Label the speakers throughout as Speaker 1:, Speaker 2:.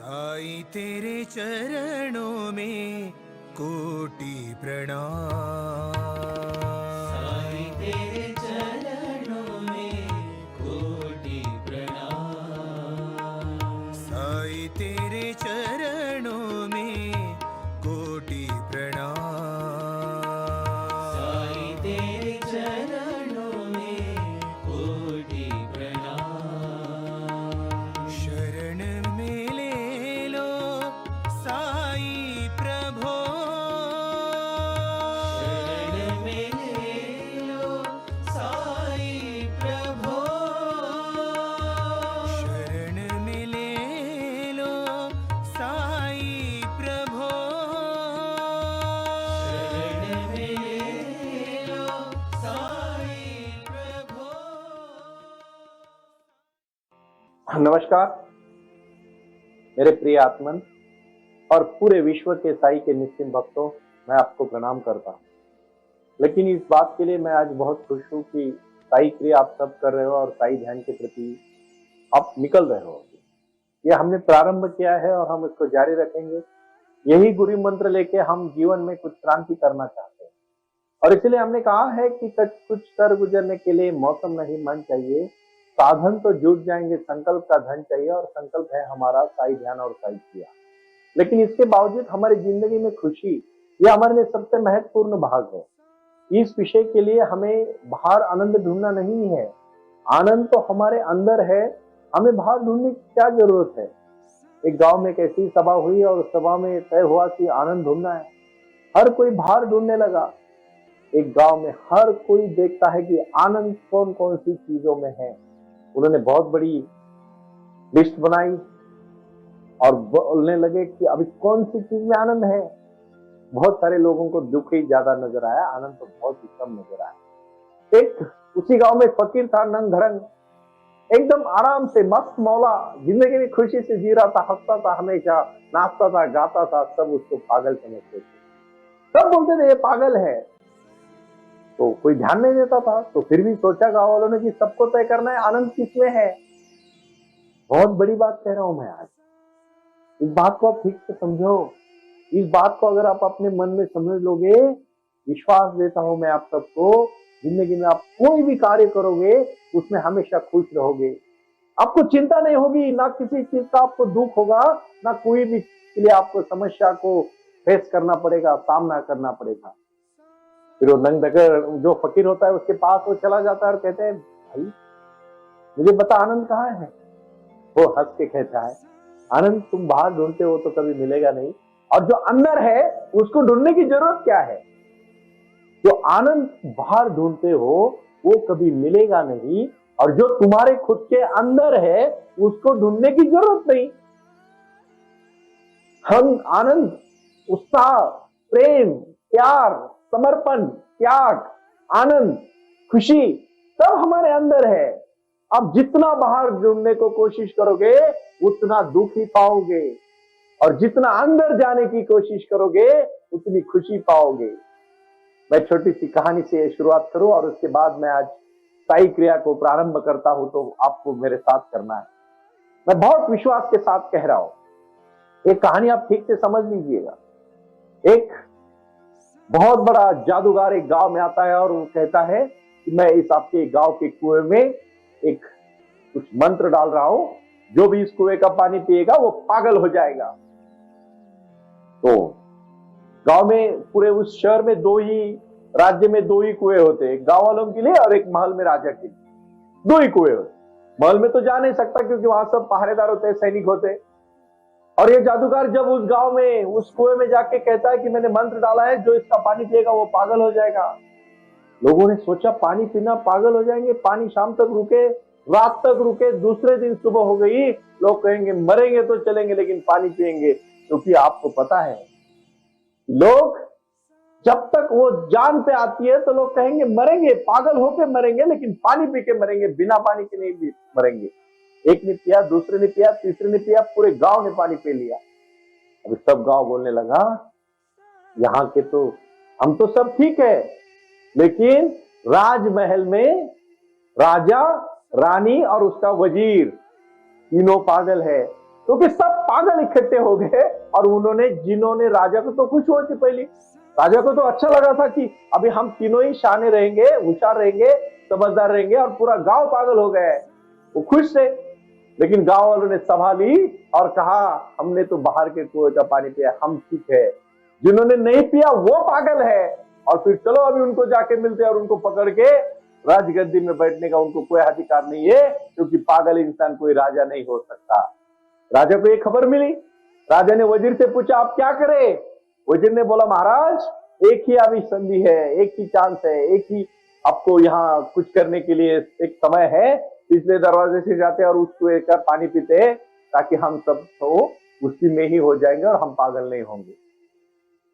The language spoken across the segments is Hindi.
Speaker 1: साई तेरे चरणों में कोटि प्रणाम।
Speaker 2: साई तेरे चरणों में कोटि प्रणाम।
Speaker 1: साई तेरे चरणों में कोटि प्रणाम।
Speaker 2: साई तेरे चरणों में कोटि प्रणाम।
Speaker 1: शरण में ले लो साई प्रभो।
Speaker 2: शरण में ले लो साई प्रभो।
Speaker 1: शरण में ले लो साई प्रभो।
Speaker 2: शरण में ले लो साई प्रभो।
Speaker 3: नमस्कार मेरे प्रिय आत्मन और पूरे विश्व के साई के निश्चिंत भक्तों, मैं आपको प्रणाम करता हूँ। लेकिन इस बात के लिए मैं आज बहुत खुश हूँ कि साई क्रिया आप सब कर रहे हो और साई ध्यान के प्रति आप निकल रहे हो। ये हमने प्रारंभ किया है और हम इसको जारी रखेंगे। यही गुरु मंत्र लेके हम जीवन में कुछ क्रांति करना चाहते हैं और इसलिए हमने कहा है कि कुछ कर गुजरने के लिए मौसम नहीं मन चाहिए, साधन तो जुट जाएंगे, संकल्प का धन चाहिए और संकल्प है हमारा साई ध्यान और साई क्रिया। लेकिन इसके बावजूद हमारी जिंदगी में खुशी यह हमारे लिए सबसे महत्वपूर्ण भाग है। इस विषय के लिए हमें बाहर आनंद ढूंढना नहीं है, आनंद तो हमारे अंदर है, हमें बाहर ढूंढने की क्या जरूरत है। एक गांव में एक ऐसी सभा हुई और उस सभा में तय हुआ कि आनंद ढूंढना है। हर कोई बाहर ढूंढने लगा। एक गांव में हर कोई देखता है कि आनंद कौन कौन सी चीजों में है। उन्होंने बहुत बड़ी लिस्ट बनाई और बोलने लगे कि अभी कौन सी चीज में आनंद है। बहुत सारे लोगों को दुख ही ज्यादा नजर आया, आनंद तो बहुत ही कम नजर आया। एक उसी गांव में फकीर था, नंग धड़ंग, एकदम आराम से मस्त मौला, जिंदगी में खुशी से जी रहा था, हंसता था, हमेशा नाचता था, गाता था। सब उसको पागल समझते थे, सब बोलते थे ये पागल है। तो कोई ध्यान नहीं देता था। तो फिर भी सोचा गांव वालों ने कि सबको तय करना है आनंद किसमें है। बहुत बड़ी बात कह रहा हूं मैं आज। इस बात को आप ठीक से समझो। इस बात को अगर आप अपने मन में समझ लोगे, विश्वास देता हूं मैं आप सबको, जिंदगी में आप कोई भी कार्य करोगे उसमें हमेशा खुश रहोगे। आपको चिंता नहीं होगी, ना किसी चीज का आपको दुख होगा, ना कोई भी के लिए आपको समस्या को फेस करना पड़ेगा, सामना करना पड़ेगा। फिर वो नंग धड़ंग जो फकीर होता है उसके पास वो चला जाता है और कहते हैं, भाई मुझे बता आनंद कहाँ है। वो हंस के कहता है, आनंद तुम बाहर ढूंढते हो तो कभी मिलेगा नहीं, और जो अंदर है उसको ढूंढने की जरूरत क्या है। जो आनंद बाहर ढूंढते हो वो कभी मिलेगा नहीं, और जो तुम्हारे खुद के अंदर है उसको ढूंढने की जरूरत नहीं। हम आनंद, उत्साह, प्रेम, प्यार, समर्पण, त्याग, आनंद, खुशी सब हमारे अंदर है। अब जितना बाहर ढूंढने को कोशिश करोगे उतना दुख ही पाओगे, और जितना अंदर जाने की कोशिश करोगे उतनी खुशी पाओगे। मैं छोटी सी कहानी से शुरुआत करूं और उसके बाद मैं आज साई क्रिया को प्रारंभ करता हूं, तो आपको मेरे साथ करना है। मैं बहुत विश्वास के साथ कह रहा हूं, एक कहानी आप ठीक से समझ लीजिएगा। एक बहुत बड़ा जादूगर एक गांव में आता है और वो कहता है कि मैं इस आपके गांव के कुएं में एक कुछ मंत्र डाल रहा हूं, जो भी इस कुएं का पानी पिएगा वो पागल हो जाएगा। तो गांव में, पूरे उस शहर में राज्य में दो ही कुएं होते हैं, एक गांव वालों के लिए और एक महल में राजा के लिए। दो ही कुएं होते। महल में तो जा नहीं सकता क्योंकि वहां सब पहरेदार होते हैं, सैनिक होते हैं। और ये जादूगर जब उस गांव में उस कुएं में जाके कहता है कि मैंने मंत्र डाला है, जो इसका पानी पिएगा वो पागल हो जाएगा। लोगों ने सोचा पानी पीना, पागल हो जाएंगे, पानी शाम तक रुके, रात तक रुके, दूसरे दिन सुबह हो गई, लोग कहेंगे मरेंगे तो चलेंगे लेकिन पानी पिएंगे। क्योंकि आपको पता है लोग जब तक वो जान पे आती है तो लोग कहेंगे मरेंगे, पागल होके मरेंगे, लेकिन पानी पी के मरेंगे, बिना पानी के नहीं मरेंगे। एक ने पिया, दूसरे ने पिया, तीसरे ने पिया, पूरे गांव ने पानी पी लिया। अभी सब गांव बोलने लगा, यहाँ के तो हम तो सब ठीक है, लेकिन राजमहल में राजा, रानी और उसका वजीर तीनों पागल है। क्योंकि सब पागल इकट्ठे हो गए और उन्होंने, जिन्होंने, राजा को तो खुश हो थी पहले, राजा को तो अच्छा लगा था कि अभी हम तीनों ही शाने रहेंगे, होशियार रहेंगे, समझदार रहेंगे, और पूरा गांव पागल हो गया है। वो खुश थे। लेकिन गांव वालों ने सभा ली और कहा हमने तो बाहर के कुएं का पानी पिया, हम ठीक है, जिन्होंने नहीं पिया वो पागल है। और फिर चलो अभी उनको जाके मिलते हैं और उनको पकड़ के राजगद्दी में बैठने का उनको कोई अधिकार नहीं है, क्योंकि पागल इंसान कोई राजा नहीं हो सकता। राजा को ये खबर मिली। राजा ने वजीर से पूछा आप क्या करें? वजीर ने बोला महाराज एक ही अभी संधि है, एक ही चांस है, एक ही आपको यहाँ कुछ करने के लिए एक समय है, पिछले दरवाजे से जाते और उस कुएं का पानी पीते, ताकि हम सब तो उसी में ही हो जाएंगे और हम पागल नहीं होंगे।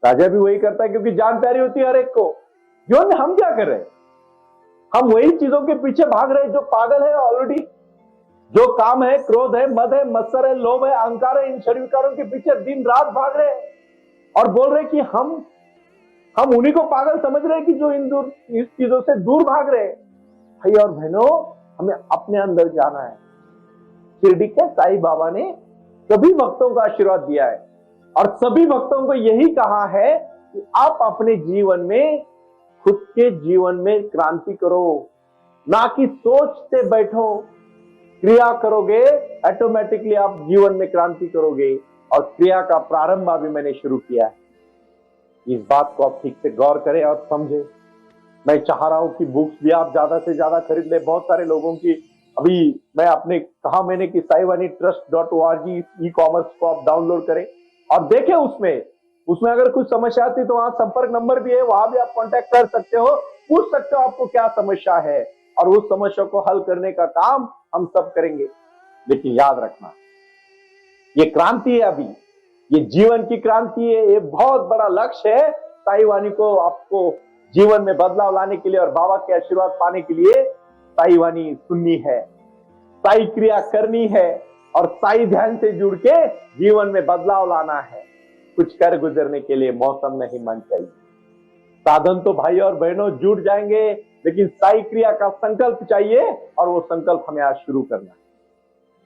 Speaker 3: राजा भी वही करता है, क्योंकि जान प्यारी होती है हर एक को। जीवन में हम क्या कर रहे हैं? हम वही चीजों के पीछे भाग रहे हैं जो पागल है ऑलरेडी। जो काम है, क्रोध है, मद है, मत्सर है, लोभ है, अहंकार है, इन शरीर विकारों के पीछे दिन रात भाग रहे हैं और बोल रहे कि हम उन्हीं को पागल समझ रहे हैं कि जो इस चीजों से दूर भाग रहे हैं। भाई और बहनों, हमें अपने अंदर जाना है। शिरडी के साईं बाबा ने सभी भक्तों को आशीर्वाद दिया है और सभी भक्तों को यही कहा है कि आप अपने जीवन में, खुद के जीवन में क्रांति करो, ना कि सोचते बैठो। क्रिया करोगे, ऑटोमेटिकली आप जीवन में क्रांति करोगे। और क्रिया का प्रारंभ अभी मैंने शुरू किया है। इस बात को आप ठीक से गौर करें और समझें। मैं चाह रहा हूं कि बुक्स भी आप ज्यादा से ज्यादा खरीद ले। बहुत सारे लोगों की, अभी मैं आपने कहा मैंने कि saivanittrust.org ई-कॉमर्स को आप डाउनलोड करें और देखें। उसमें अगर कुछ समस्या आती तो वहां संपर्क नंबर भी है, वहां भी आप कांटेक्ट कर सकते हो, पूछ सकते हो आपको क्या समस्या है, और उस समस्या को हल करने का काम हम सब करेंगे। लेकिन याद रखना, ये क्रांति है, अभी ये जीवन की क्रांति है, ये बहुत बड़ा लक्ष्य है। साई वाणी को आपको जीवन में बदलाव लाने के लिए और बाबा के आशीर्वाद पाने के लिए साई वाणी सुननी है, साई क्रिया करनी है और साई ध्यान से जुड़ के जीवन में बदलाव लाना है। कुछ कर गुजरने के लिए मौसम नहीं मन चाहिए। साधन तो भाई और बहनों जुट जाएंगे, लेकिन साई क्रिया का संकल्प चाहिए और वो संकल्प हमें आज शुरू करना है।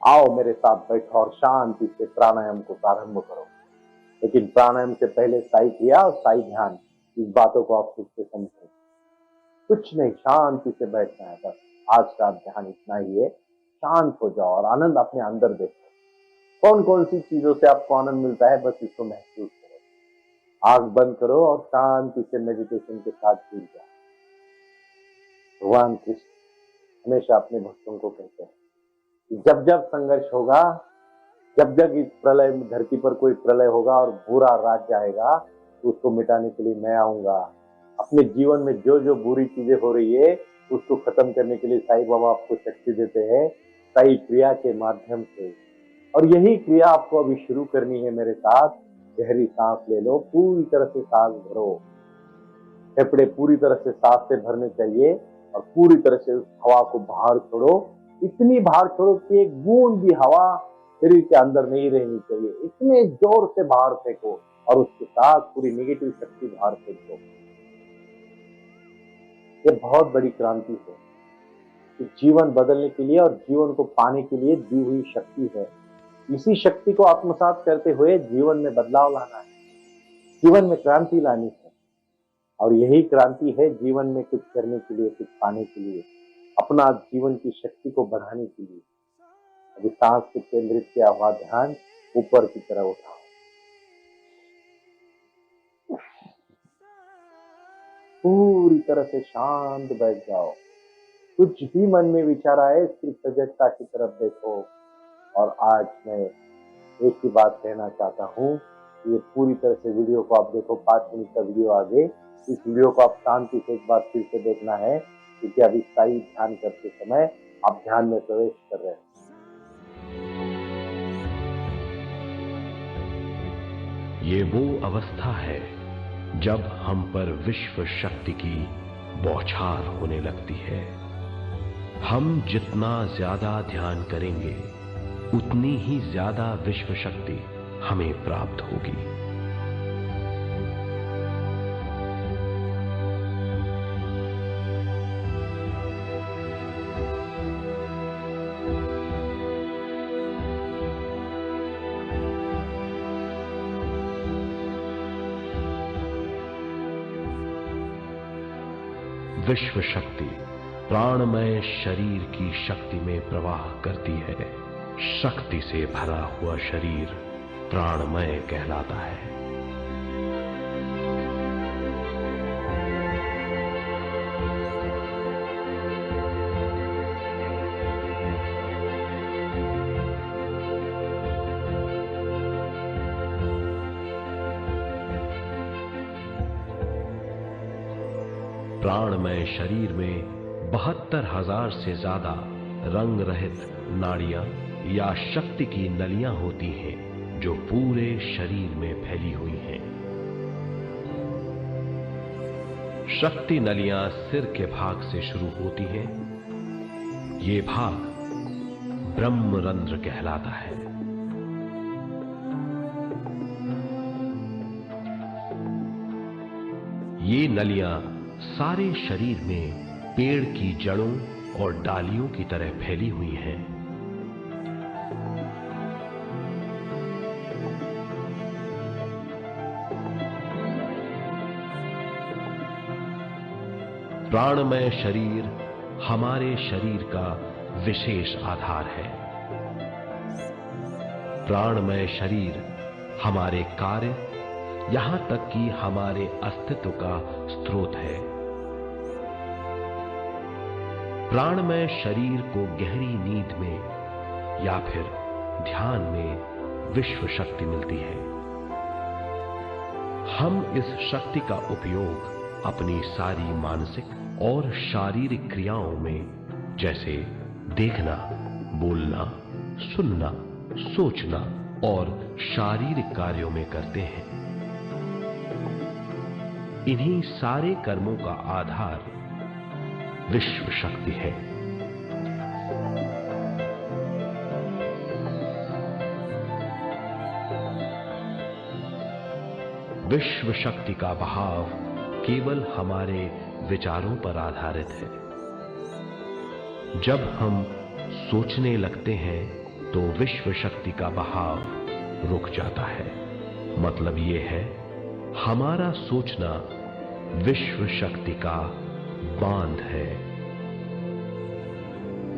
Speaker 3: आओ मेरे साथ बैठो और शांति से प्राणायाम को प्रारंभ करो। लेकिन प्राणायाम से पहले साई क्रिया और साई ध्यान, इस बातों को आप खुद से समझो। कुछ नहीं, शांति से बैठना है बस। आज का ध्यान इतना ही है। शांत हो जाओ और आनंद अपने अंदर देखो। कौन कौन सी चीजों से आपको आनंद मिलता है, बस इसको महसूस करो। आंख बंद करो और शांति से मेडिटेशन के साथ जुड़ जाओ। भगवान कृष्ण हमेशा अपने भक्तों को कहते हैं कि जब जब संघर्ष होगा, जब जब इस प्रलय में, धरती पर कोई प्रलय होगा और बुरा राज्य आएगा, तो उसको मिटाने के लिए मैं आऊंगा। अपने जीवन में जो जो बुरी चीजें हो रही है उसको खत्म करने के लिए साईं बाबा आपको शक्ति देते हैं, साई क्रिया के माध्यम से। और यही क्रिया आपको अभी शुरू करनी है मेरे साथ। गहरी सांस ले लो, पूरी तरह से सांस भरो। फेफड़े पूरी तरह से सांस से भरने चाहिए और पूरी तरह से उस हवा को बाहर छोड़ो। इतनी बाहर छोड़ो कि एक बूंद भी हवा शरीर के अंदर नहीं रहनी चाहिए। इतने जोर से बाहर फेंको और उसके साथ पूरी नेगेटिव शक्ति बाहर फेंक दो। ये बहुत बड़ी क्रांति है, जीवन बदलने के लिए और जीवन को पाने के लिए दी हुई शक्ति है। इसी शक्ति को आत्मसात करते हुए जीवन में बदलाव लाना है, जीवन में क्रांति लानी है। और यही क्रांति है जीवन में कुछ करने के लिए, कुछ पाने के लिए, अपना जीवन की शक्ति को बढ़ाने के लिए। अभी सांस पे केंद्रित किया हुआ ध्यान ऊपर की तरफ उठाओ। पूरी तरह से शांत बैठ जाओ। कुछ भी मन में विचार आए, सिर्फ सजगता की तरफ देखो। और आज मैं एक ही बात कहना चाहता हूँ, ये पूरी तरह से वीडियो को आप देखो। 5 मिनट का वीडियो आगे, इस वीडियो को आप शांति से एक बार फिर से देखना है, क्योंकि अभी साई ध्यान करते समय आप ध्यान में प्रवेश कर रहे हैं।
Speaker 4: ये वो अवस्था है जब हम पर विश्व शक्ति की बौछार होने लगती है। हम जितना ज्यादा ध्यान करेंगे, उतनी ही ज्यादा विश्व शक्ति हमें प्राप्त होगी। विश्व शक्ति प्राणमय शरीर की शक्ति में प्रवाह करती है। शक्ति से भरा हुआ शरीर प्राणमय कहलाता है। प्राणमय शरीर में 72,000 से ज्यादा रंग रहित नाड़ियां या शक्ति की नलियां होती हैं जो पूरे शरीर में फैली हुई हैं। शक्ति नलियां सिर के भाग से शुरू होती हैं। ये भाग ब्रह्मरंध्र कहलाता है। ये नलियां सारे शरीर में पेड़ की जड़ों और डालियों की तरह फैली हुई हैं। प्राणमय शरीर हमारे शरीर का विशेष आधार है। प्राणमय शरीर हमारे कार्य, यहां तक कि हमारे अस्तित्व का स्रोत है। प्राणमय शरीर को गहरी नींद में या फिर ध्यान में विश्व शक्ति मिलती है। हम इस शक्ति का उपयोग अपनी सारी मानसिक और शारीरिक क्रियाओं में, जैसे देखना, बोलना, सुनना, सोचना और शारीरिक कार्यों में करते हैं। इन्हीं सारे कर्मों का आधार विश्व शक्ति है। विश्व शक्ति का बहाव केवल हमारे विचारों पर आधारित है। जब हम सोचने लगते हैं तो विश्व शक्ति का बहाव रुक जाता है। मतलब यह है, हमारा सोचना विश्व शक्ति का बांध है।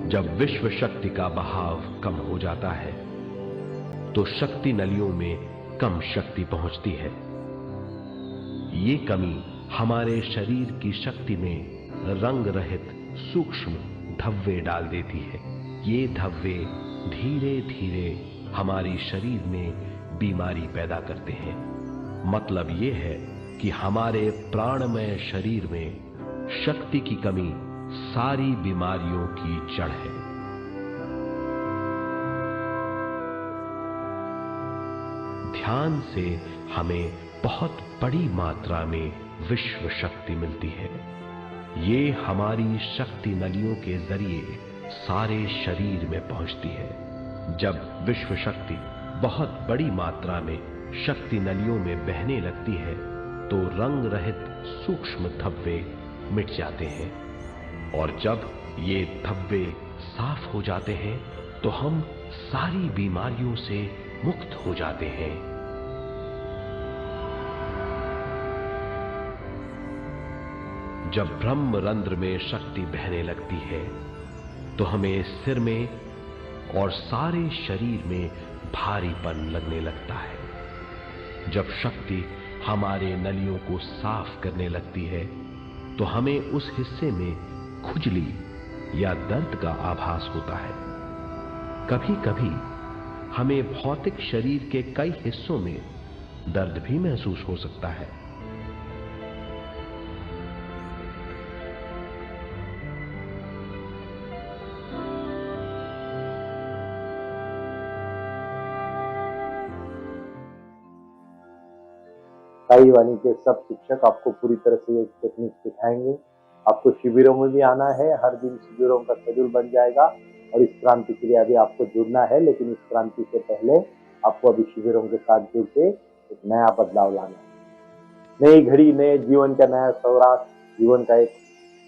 Speaker 4: जब विश्व शक्ति का बहाव कम हो जाता है तो शक्ति नलियों में कम शक्ति पहुंचती है। ये कमी हमारे शरीर की शक्ति में रंग रहित सूक्ष्म धब्बे डाल देती है। ये धब्बे धीरे धीरे हमारी शरीर में बीमारी पैदा करते हैं। मतलब ये है कि हमारे प्राणमय शरीर में शक्ति की कमी सारी बीमारियों की जड़ है। ध्यान से हमें बहुत बड़ी मात्रा में विश्व शक्ति मिलती है। ये हमारी शक्ति नलियों के जरिए सारे शरीर में पहुंचती है। जब विश्व शक्ति बहुत बड़ी मात्रा में शक्ति नलियों में बहने लगती है तो रंग रहित सूक्ष्म धब्बे मिट जाते हैं, और जब ये धब्बे साफ हो जाते हैं तो हम सारी बीमारियों से मुक्त हो जाते हैं। जब ब्रह्मरंध्र में शक्ति बहने लगती है तो हमें सिर में और सारे शरीर में भारीपन लगने लगता है। जब शक्ति हमारे नलियों को साफ करने लगती है तो हमें उस हिस्से में खुजली या दर्द का आभास होता है। कभी कभी हमें भौतिक शरीर के कई हिस्सों में दर्द भी महसूस हो सकता है।
Speaker 3: साई वाणी के सब शिक्षक आपको पूरी तरह से ये टेक्निक सिखाएंगे। आपको शिविरों में भी आना है। हर दिन शिविरों का शेड्यूल बन जाएगा और इस क्रांति के लिए अभी आपको जुड़ना है, लेकिन इस क्रांति से पहले आपको अभी शिविरों के साथ जुड़ के एक नया बदलाव लाना है। नई घड़ी, नए जीवन का नया सौराष्ट्र, जीवन का एक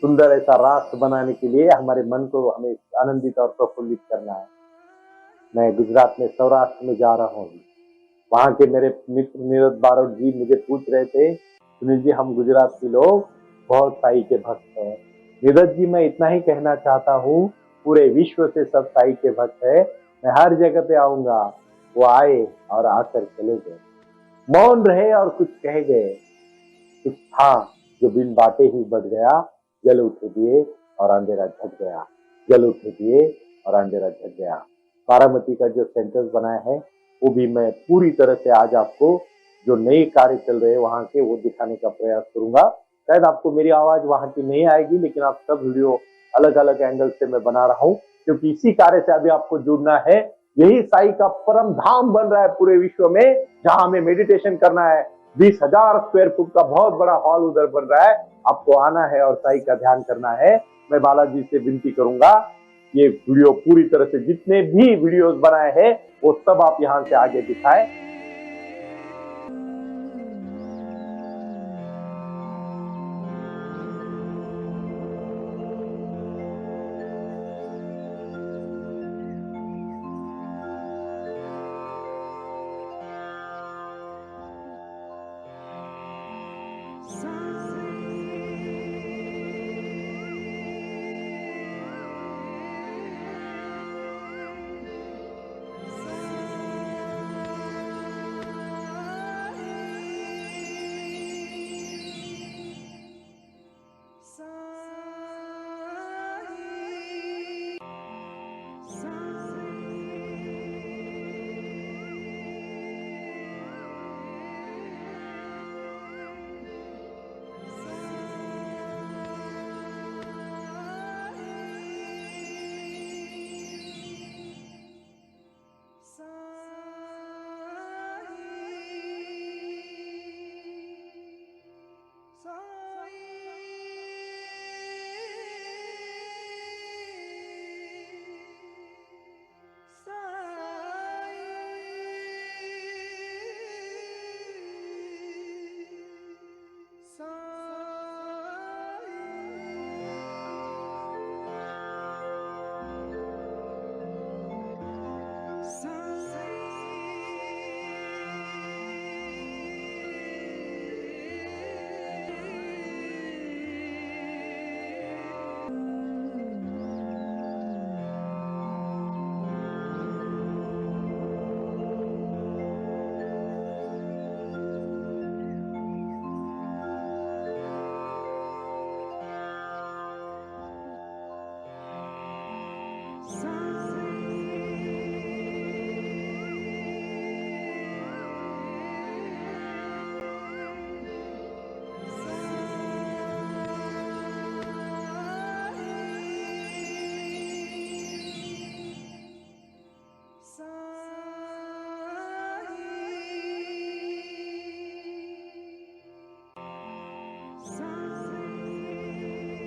Speaker 3: सुंदर ऐसा राष्ट्र बनाने के लिए हमारे मन को हमें आनंदित और प्रफुल्लित करना है। मैं गुजरात में सौराष्ट्र में जा रहा हूँ। वहां के मेरे मित्र नीरज बारोट जी मुझे पूछ रहे थे, सुनील जी हम गुजरात के लोग बहुत साई के भक्त हैं, निरज जी, मैं इतना ही कहना चाहता हूँ, पूरे विश्व से सब साई के भक्त है, मैं हर जगह पे आऊंगा। वो आए और आकर चले गए, मौन रहे और कुछ कह गए। कुछ था जो बिन बाटे ही बढ़ गया, जल उठे दिए और अंधेरा झट गया, जल उठे दिए और अंधेरा झट गया। बारामती का जो सेंटर बनाया है वो भी मैं पूरी तरह से आज आपको जो नए कार्य चल रहे हैं वहां के वो दिखाने का प्रयास करूंगा। शायद आपको मेरी आवाज वहां की नहीं आएगी, लेकिन आप सब वीडियो अलग अलग एंगल से मैं बना रहा हूँ, क्योंकि इसी कार्य से अभी आपको जुड़ना है। यही साई का परम धाम बन रहा है पूरे विश्व में, जहां हमें मेडिटेशन करना है। 20,000 स्क्वायर फुट का बहुत बड़ा हॉल उधर बन रहा है, आपको आना है और साई का ध्यान करना है। मैं बालाजी से विनती करूंगा, ये वीडियो पूरी तरह से जितने भी वीडियोस बनाए हैं वो सब आप यहां से आगे दिखाएं।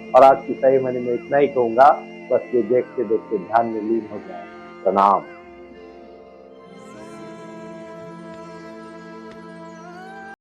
Speaker 3: और आज की सही मैंने मैं इतना ही कहूंगा, बस ये देखते देखते ध्यान में लीन हो जाए। प्रणाम।